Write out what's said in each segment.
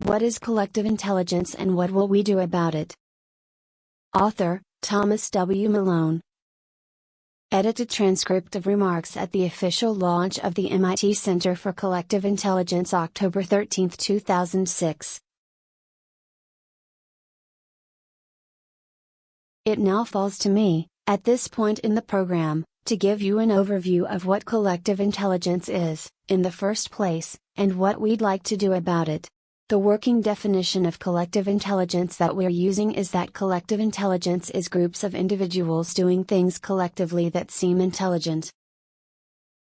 What is collective intelligence and what will we do about it? Author, Thomas W. Malone. Edited transcript of remarks at the official launch of the MIT Center for Collective Intelligence, October 13, 2006. It now falls to me, at this point in the program, to give you an overview of what collective intelligence is, in the first place, and what we'd like to do about it. The working definition of collective intelligence that we're using is that collective intelligence is groups of individuals doing things collectively that seem intelligent.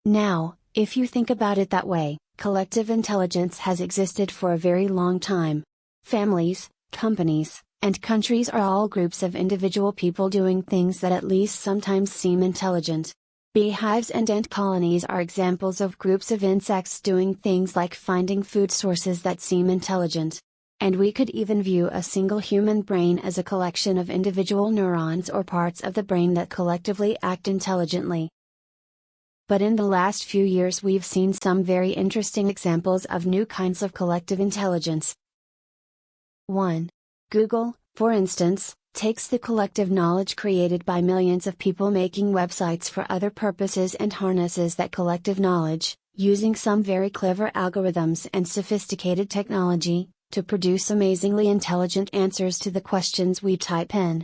Now, if you think about it that way, collective intelligence has existed for a very long time. Families, companies, and countries are all groups of individual people doing things that at least sometimes seem intelligent. Beehives and ant colonies are examples of groups of insects doing things like finding food sources that seem intelligent. And we could even view a single human brain as a collection of individual neurons or parts of the brain that collectively act intelligently. But in the last few years we've seen some very interesting examples of new kinds of collective intelligence. 1. Google, for instance, takes the collective knowledge created by millions of people making websites for other purposes and harnesses that collective knowledge, using some very clever algorithms and sophisticated technology, to produce amazingly intelligent answers to the questions we type in.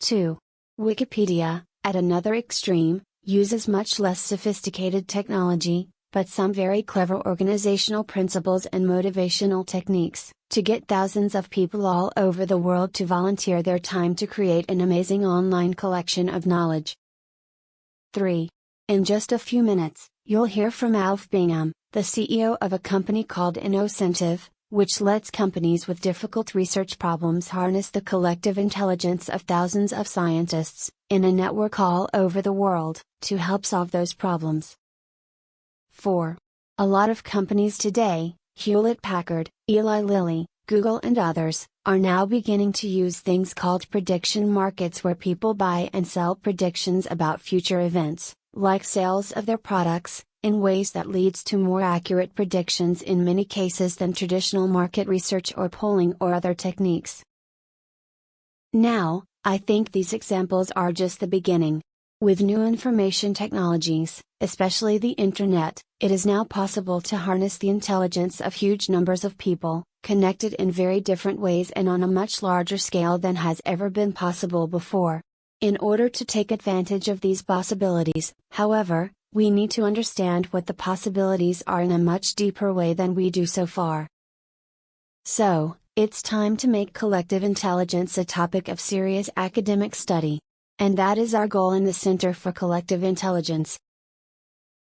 2. Wikipedia, at another extreme, uses much less sophisticated technology, but some very clever organizational principles and motivational techniques, to get thousands of people all over the world to volunteer their time to create an amazing online collection of knowledge. 3. In just a few minutes, you'll hear from Alf Bingham, the CEO of a company called Innocentive, which lets companies with difficult research problems harness the collective intelligence of thousands of scientists, in a network all over the world, to help solve those problems. 4. A lot of companies today, Hewlett-Packard, Eli Lilly, Google and others, are now beginning to use things called prediction markets where people buy and sell predictions about future events, like sales of their products, in ways that leads to more accurate predictions in many cases than traditional market research or polling or other techniques. Now, I think these examples are just the beginning. With new information technologies, especially the Internet, it is now possible to harness the intelligence of huge numbers of people, connected in very different ways and on a much larger scale than has ever been possible before. In order to take advantage of these possibilities, however, we need to understand what the possibilities are in a much deeper way than we do so far. So, it's time to make collective intelligence a topic of serious academic study. And that is our goal in the Center for Collective Intelligence.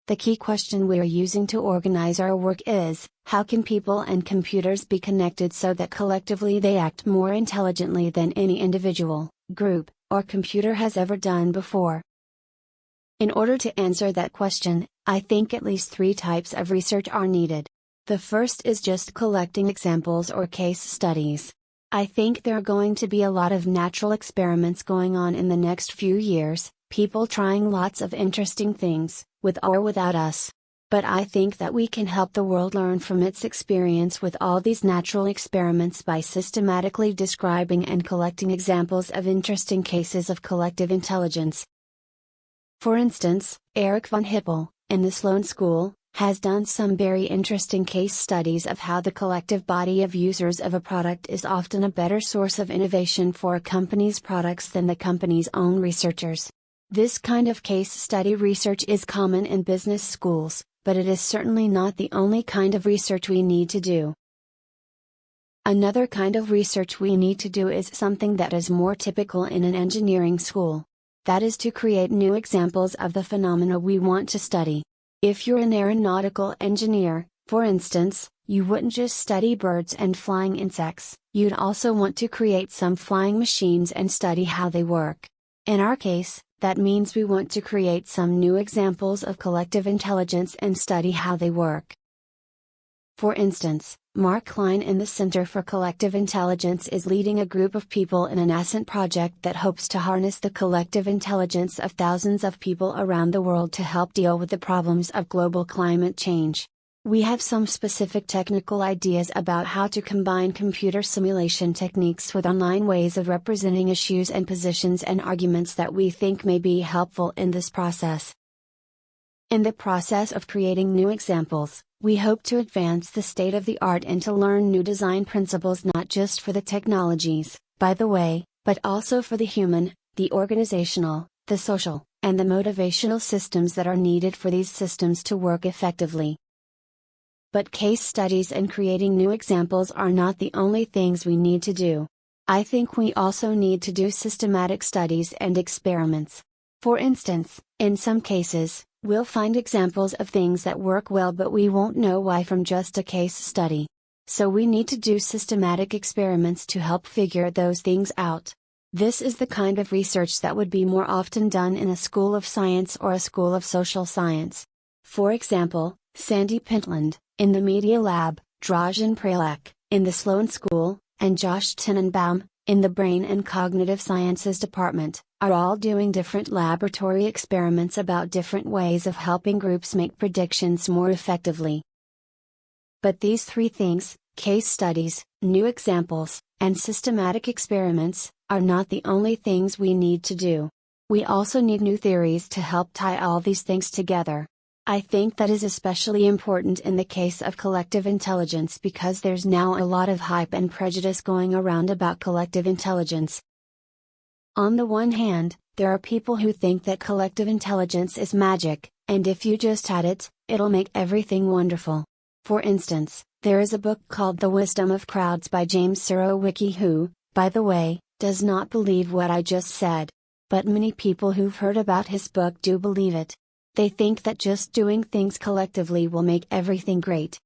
The key question we are using to organize our work is, how can people and computers be connected so that collectively they act more intelligently than any individual, group, or computer has ever done before? In order to answer that question, I think at least 3 types of research are needed. The first is just collecting examples or case studies. I think there are going to be a lot of natural experiments going on in the next few years, people trying lots of interesting things, with or without us. But I think that we can help the world learn from its experience with all these natural experiments by systematically describing and collecting examples of interesting cases of collective intelligence. For instance, Eric von Hippel, in the Sloan School, has done some very interesting case studies of how the collective body of users of a product is often a better source of innovation for a company's products than the company's own researchers. This kind of case study research is common in business schools, but it is certainly not the only kind of research we need to do. Another kind of research we need to do is something that is more typical in an engineering school. That is to create new examples of the phenomena we want to study. If you're an aeronautical engineer, for instance, you wouldn't just study birds and flying insects, you'd also want to create some flying machines and study how they work. In our case, that means we want to create some new examples of collective intelligence and study how they work. For instance, Mark Klein in the Center for Collective Intelligence is leading a group of people in a nascent project that hopes to harness the collective intelligence of thousands of people around the world to help deal with the problems of global climate change. We have some specific technical ideas about how to combine computer simulation techniques with online ways of representing issues and positions and arguments that we think may be helpful in this process. In the process of creating new examples, we hope to advance the state of the art and to learn new design principles not just for the technologies, by the way, but also for the human, the organizational, the social, and the motivational systems that are needed for these systems to work effectively. But case studies and creating new examples are not the only things we need to do. I think we also need to do systematic studies and experiments. For instance, in some cases, we'll find examples of things that work well, but we won't know why from just a case study. So we need to do systematic experiments to help figure those things out. This is the kind of research that would be more often done in a school of science or a school of social science. For example, Sandy Pentland, in the Media Lab, Dražen Prelec, in the Sloan School, and Josh Tenenbaum, in the Brain and Cognitive Sciences Department, are all doing different laboratory experiments about different ways of helping groups make predictions more effectively. But these three things, case studies, new examples, and systematic experiments, are not the only things we need to do. We also need new theories to help tie all these things together. I think that is especially important in the case of collective intelligence because there's now a lot of hype and prejudice going around about collective intelligence. On the one hand, there are people who think that collective intelligence is magic, and if you just had it, it'll make everything wonderful. For instance, there is a book called The Wisdom of Crowds by James Surowiecki who, by the way, does not believe what I just said. But many people who've heard about his book do believe it. They think that just doing things collectively will make everything great.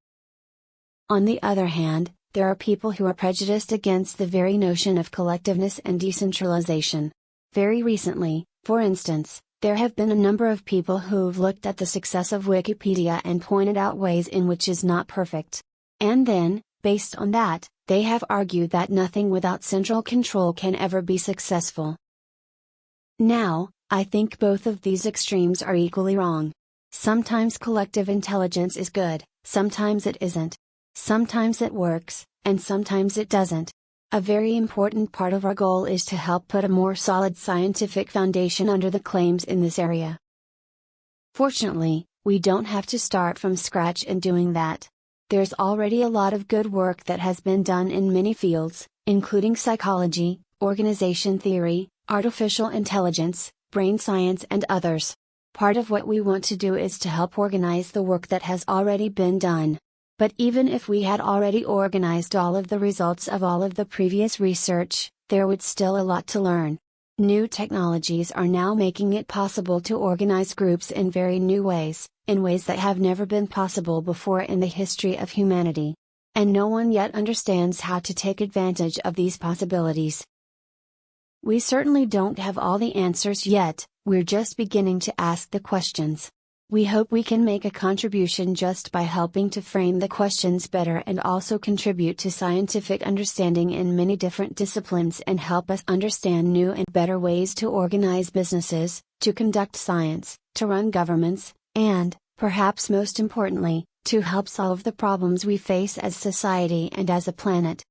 On the other hand, there are people who are prejudiced against the very notion of collectiveness and decentralization. Very recently, for instance, there have been a number of people who've looked at the success of Wikipedia and pointed out ways in which is not perfect. And then, based on that, they have argued that nothing without central control can ever be successful. Now, I think both of these extremes are equally wrong. Sometimes collective intelligence is good, sometimes it isn't. Sometimes it works, and sometimes it doesn't. A very important part of our goal is to help put a more solid scientific foundation under the claims in this area. Fortunately, we don't have to start from scratch in doing that. There's already a lot of good work that has been done in many fields, including psychology, organization theory, artificial intelligence, brain science and others. Part of what we want to do is to help organize the work that has already been done. But even if we had already organized all of the results of all of the previous research, there would still a lot to learn. New technologies are now making it possible to organize groups in very new ways, in ways that have never been possible before in the history of humanity. And no one yet understands how to take advantage of these possibilities. We certainly don't have all the answers yet, we're just beginning to ask the questions. We hope we can make a contribution just by helping to frame the questions better and also contribute to scientific understanding in many different disciplines and help us understand new and better ways to organize businesses, to conduct science, to run governments, and, perhaps most importantly, to help solve the problems we face as society and as a planet.